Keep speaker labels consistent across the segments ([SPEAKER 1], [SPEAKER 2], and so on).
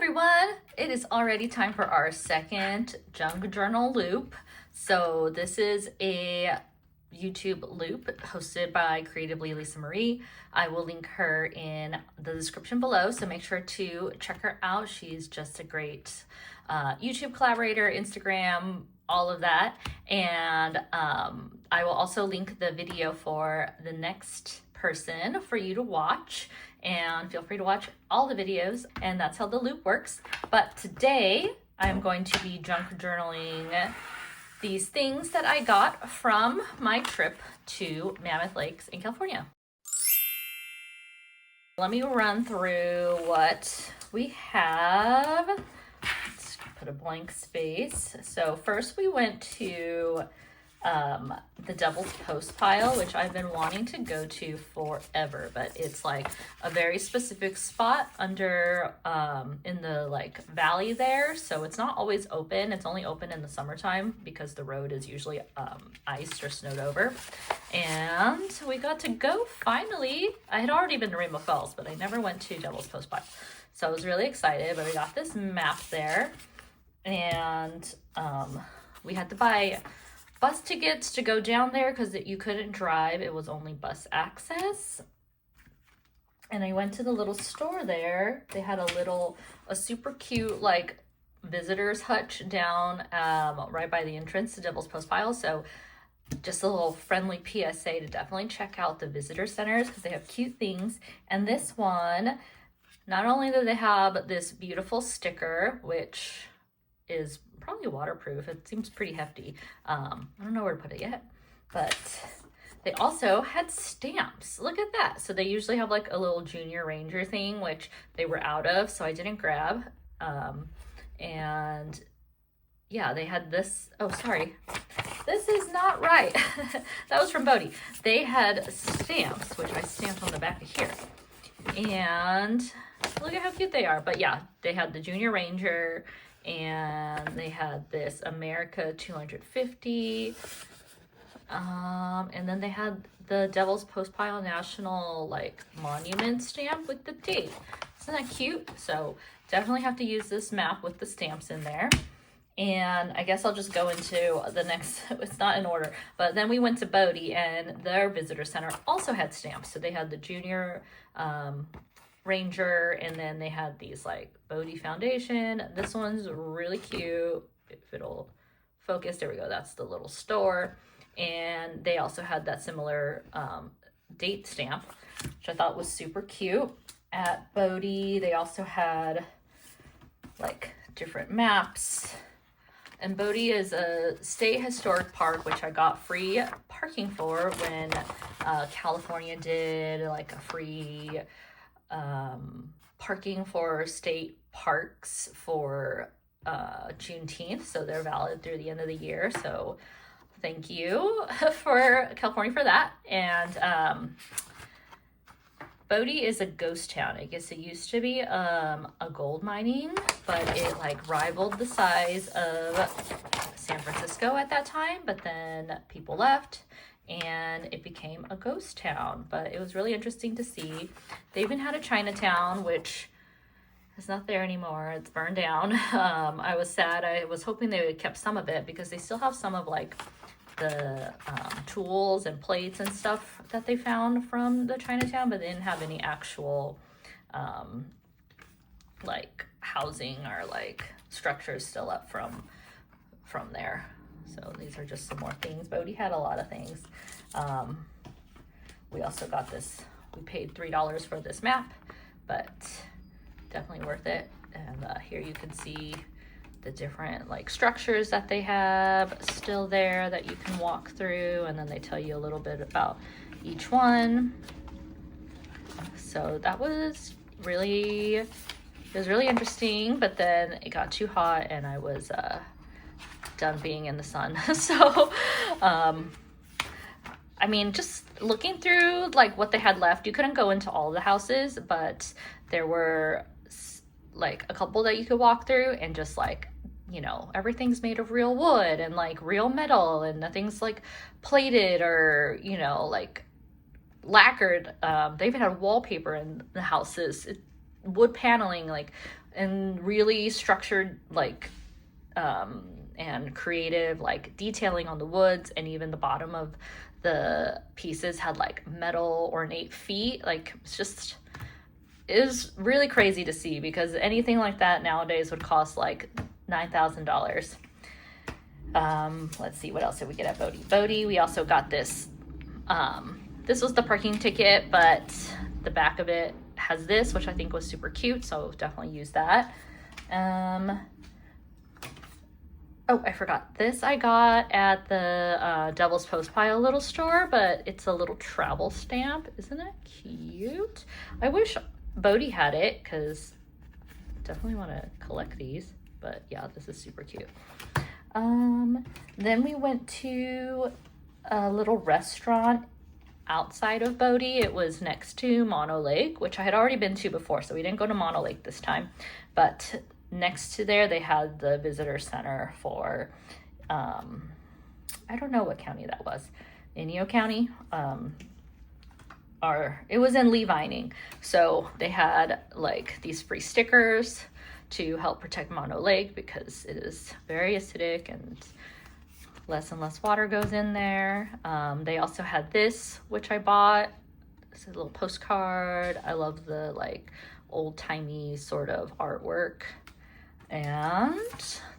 [SPEAKER 1] everyone! It is already time for our second junk journal loop. So this is a YouTube loop hosted by Creatively Lisa Marie. I will link her in the description below, so make sure to check her out. She's just a great YouTube collaborator, Instagram, all of that. And I will also link the video for the next person for you to watch, and feel free to watch all the videos, and that's how the loop works. But today I'm going to be junk journaling these things that I got from my trip to Mammoth Lakes in California. Let me run through what we have. Let's put a blank space. So first we went to the Devil's Post pile, which I've been wanting to go to forever, but it's like a very specific spot under in the like valley there, so it's not always open. It's only open in the summertime because the road is usually iced or snowed over. And we got to go finally. I had already been to Rainbow Falls, but I never went to Devil's Post pile, so I was really excited. But we got this map there, and we had to buy bus tickets to go down there because you couldn't drive. It was only bus access. And I went to the little store there. They had a super cute like visitor's hutch down right by the entrance to Devil's Post pile. So just a little friendly PSA to definitely check out the visitor centers because they have cute things. And this one, not only do they have this beautiful sticker, which is probably waterproof. It seems pretty hefty. I don't know where to put it yet, but they also had stamps. Look at that. So they usually have like a little Junior Ranger thing, which they were out of, so I didn't grab. And yeah, they had this. Oh, sorry. This is not right. That was from Bodhi. They had stamps, which I stamped on the back of here. And look at how cute they are. But yeah, they had the Junior Ranger, and they had this America 250, and then they had the Devil's Post pile National like monument stamp with the date. Isn't that cute? So definitely have to use this map with the stamps in there. And I guess I'll just go into the next, it's not in order, but then we went to Bodhi, and their visitor center also had stamps. So they had the Junior Ranger, and then they had these like Bodhi Foundation. This one's really cute. If it'll focus, there we go. That's the little store. And they also had that similar date stamp, which I thought was super cute. At Bodhi, they also had like different maps. And Bodhi is a state historic park, which I got free parking for when California did like a free parking for state parks for Juneteenth, so they're valid through the end of the year. So thank you for California for that. And Bodhi is a ghost town. I guess it used to be a gold mining, but it like rivaled the size of San Francisco at that time, but then people left and it became a ghost town. But it was really interesting to see. They even had a Chinatown, which is not there anymore. It's burned down. I was sad. I was hoping they would have kept some of it because they still have some of like the tools and plates and stuff that they found from the Chinatown, but they didn't have any actual like housing or like structures still up from there. So these are just some more things. Bodhi had a lot of things. We also got this, we paid $3 for this map, but definitely worth it. And here you can see the different like structures that they have still there that you can walk through, and then they tell you a little bit about each one. So that was really, really interesting, but then it got too hot and I was done being in the sun. So I mean, just looking through like what they had left, you couldn't go into all the houses, but there were like a couple that you could walk through, and just like, you know, everything's made of real wood and like real metal, and nothing's like plated or, you know, like lacquered. They even had wallpaper in the houses. wood paneling, like and really structured, like, and creative, like detailing on the woods, and even the bottom of the pieces had like metal ornate feet. Like, it was really crazy to see, because anything like that nowadays would cost like $9,000. Let's see, what else did we get at Bodie? We also got this. This was the parking ticket, but the back of it has this, which I think was super cute, so definitely use that. Oh, I forgot. This I got at the Devil's Postpile little store, but it's a little travel stamp. Isn't that cute? I wish Bodie had it, because definitely want to collect these. But yeah, this is super cute. Then we went to a little restaurant outside of Bodie. It was next to Mammoth Lake, which I had already been to before, so we didn't go to Mammoth Lake this time. But next to there, they had the visitor center for, I don't know what county that was. Inyo County. It was in Lee Vining. So they had like these free stickers to help protect Mammoth Lake, because it is very acidic and less and less water goes in there. They also had this, which I bought. It's a little postcard. I love the like old-timey sort of artwork. And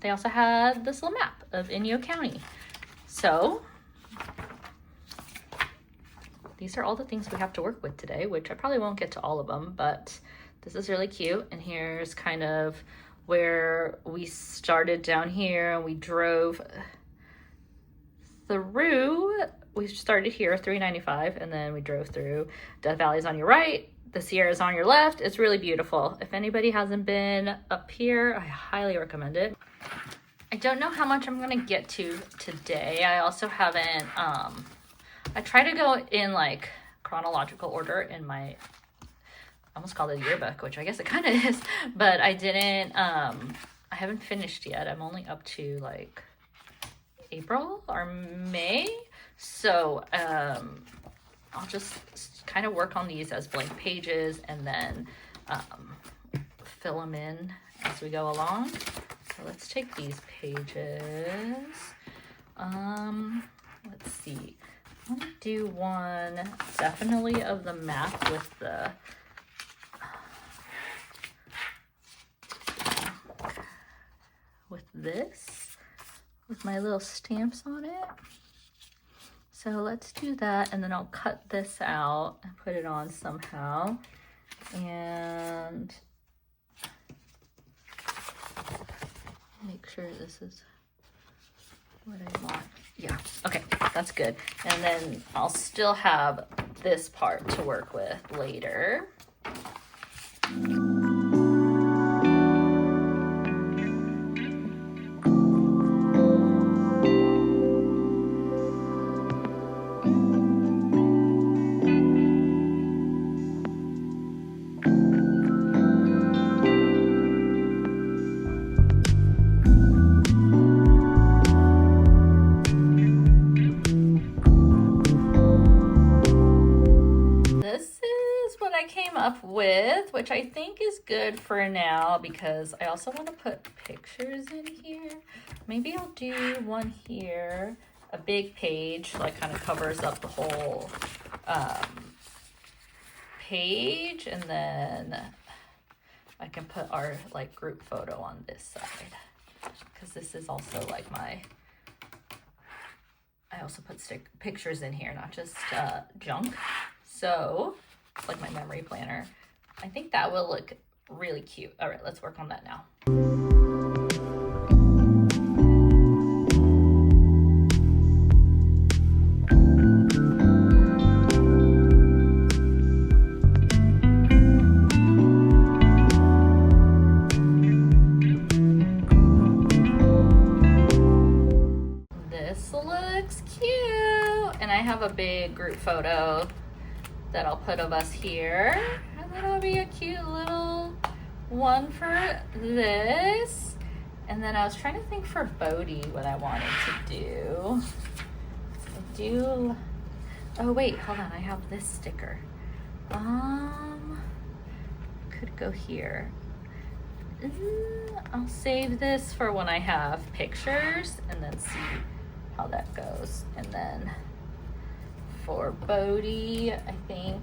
[SPEAKER 1] they also had this little map of Inyo County. So these are all the things we have to work with today, which I probably won't get to all of them, but this is really cute. And here's kind of where we started down here, and we drove through. We started here, 395, and then we drove through. Death Valley's on your right, the Sierra's on your left. It's really beautiful. If anybody hasn't been up here, I highly recommend it. I don't know how much I'm gonna get to today. I also haven't, I try to go in like chronological order in my, I almost called it a yearbook, which I guess it kind of is, but I didn't, I haven't finished yet. I'm only up to like April or May. So, I'll just kind of work on these as blank pages, and then fill them in as we go along. So let's take these pages. Let's see. I want to do one definitely of the map with the with my little stamps on it. So let's do that, and then I'll cut this out and put it on somehow. And make sure this is what I want. Yeah, okay, that's good. And then I'll still have this part to work with later. With, which I think is good for now, because I also want to put pictures in here. Maybe I'll do one here, a big page, like kind of covers up the whole page, and then I can put our like group photo on this side, because this is also like I also put pictures in here, not just junk. So it's like my memory planner. I think that will look really cute. All right, let's work on that now. This looks cute. And I have a big group photo that I'll put of us here. And that'll be a cute little one for this. And then I was trying to think for Bodie what I wanted to do. Oh wait, hold on, I have this sticker. Could go here. I'll save this for when I have pictures and then see how that goes. And then for Bodhi, I think,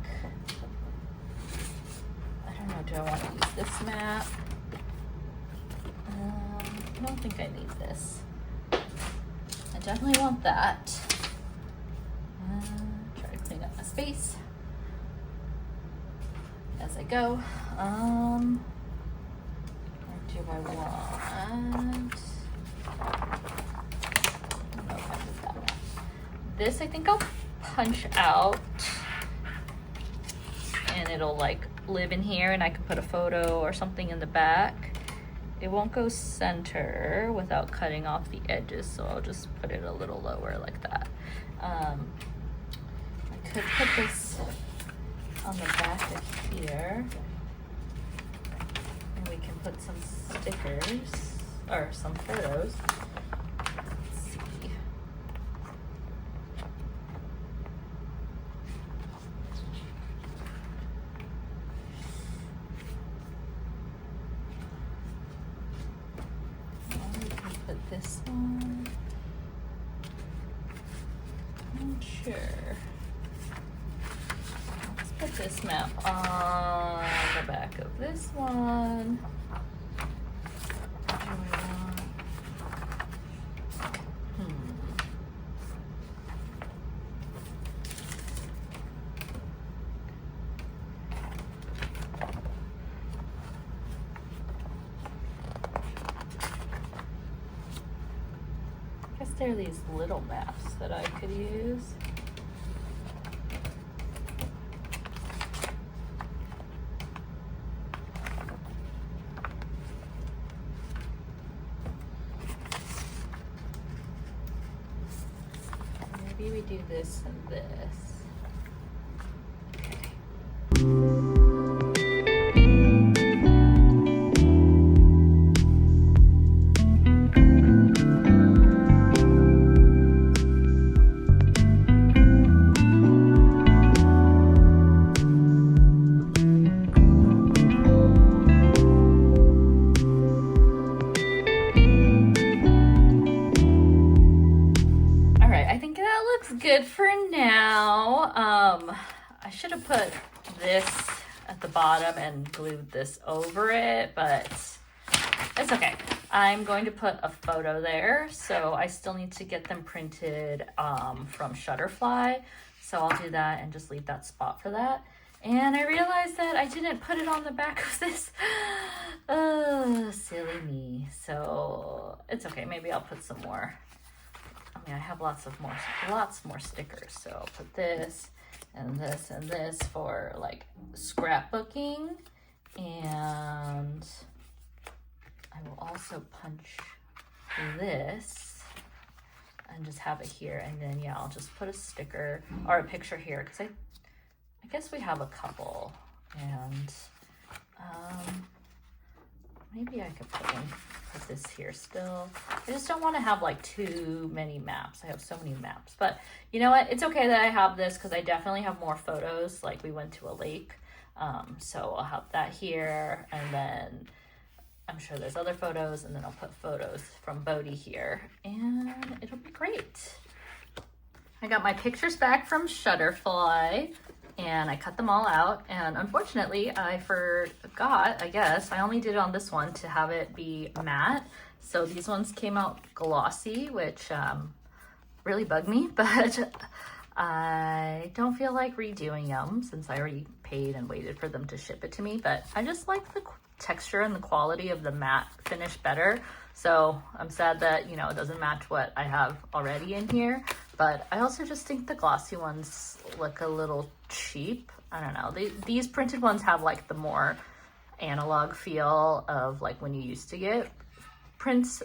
[SPEAKER 1] I don't know, do I want to use this map? I don't think I need this. I definitely want that. Try to clean up my space as I go. Or do I want? I don't know if I need that one. This I think I'll punch out, and it'll like live in here, and I can put a photo or something in the back. It won't go center without cutting off the edges, so I'll just put it a little lower like that. I could put this on the back of here, and we can put some stickers or some photos. Let's see. This one, not sure. Let's put this map on the back of this one. What do we want? There are these little maps that I could use. Maybe we do this and this. Good for now. I should have put this at the bottom and glued this over it, but it's okay. I'm going to put a photo there, so I still need to get them printed from Shutterfly, so I'll do that and just leave that spot for that. And I realized that I didn't put it on the back of this. Oh, silly me. So it's okay. Maybe I'll put some more. I mean, I have lots more stickers. So I'll put this and this and this for like scrapbooking. And I will also punch this and just have it here. And then, yeah, I'll just put a sticker or a picture here because I guess we have a couple. And maybe I could put this here still. I just don't want to have like too many maps. I have so many maps, but you know what? It's okay that I have this because I definitely have more photos. Like we went to a lake, so I'll have that here, and then I'm sure there's other photos, and then I'll put photos from Bodhi here, and it'll be great. I got my pictures back from Shutterfly, and I cut them all out, and unfortunately I forgot, I guess, I only did it on this one to have it be matte. So these ones came out glossy, which really bugged me, but I don't feel like redoing them since I already paid and waited for them to ship it to me. But I just like the texture and the quality of the matte finish better. So I'm sad that, you know, it doesn't match what I have already in here. But I also just think the glossy ones look a little cheap. I don't know. These printed ones have like the more analog feel of like when you used to get prints,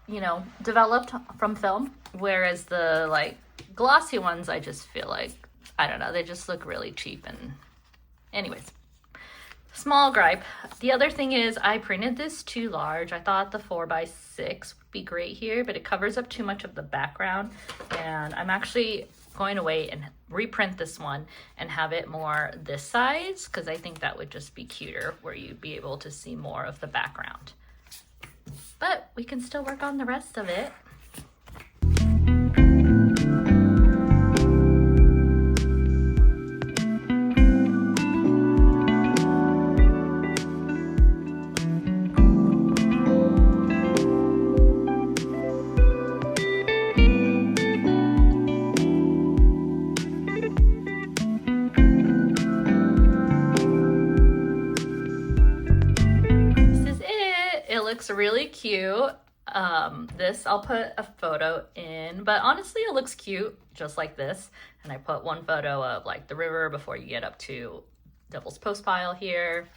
[SPEAKER 1] you know, developed from film. Whereas the like glossy ones, I just feel like, I don't know, they just look really cheap. And anyways, small gripe. The other thing is I printed this too large. I thought the 4x6 would be great here, but it covers up too much of the background. And I'm actually going to wait and reprint this one and have it more this size, because I think that would just be cuter where you'd be able to see more of the background. But we can still work on the rest of it. Looks really cute. This I'll put a photo in, but honestly it looks cute just like this. And I put one photo of like the river before you get up to Devil's Post pile here.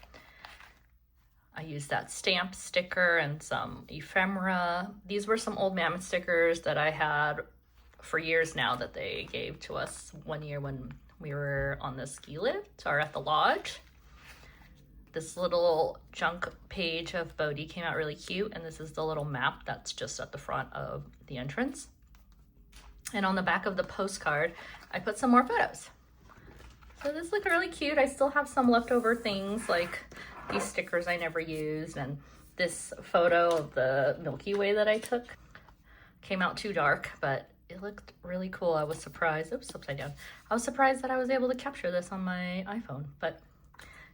[SPEAKER 1] I used that stamp sticker and some ephemera. These were some old Mammoth stickers that I had for years now that they gave to us one year when we were on the ski lift or at the lodge. This little junk page of Bodhi came out really cute, and this is the little map that's just at the front of the entrance. And on the back of the postcard, I put some more photos. So this looked really cute. I still have some leftover things like these stickers I never used, and this photo of the Milky Way that I took. Came out too dark, but it looked really cool. I was surprised. Oops, upside down. I was surprised that I was able to capture this on my iPhone, but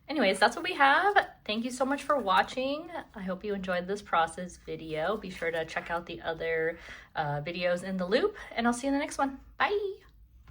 [SPEAKER 1] anyways, that's what we have. Thank you so much for watching. I hope you enjoyed this process video. Be sure to check out the other videos in the loop, and I'll see you in the next one. Bye.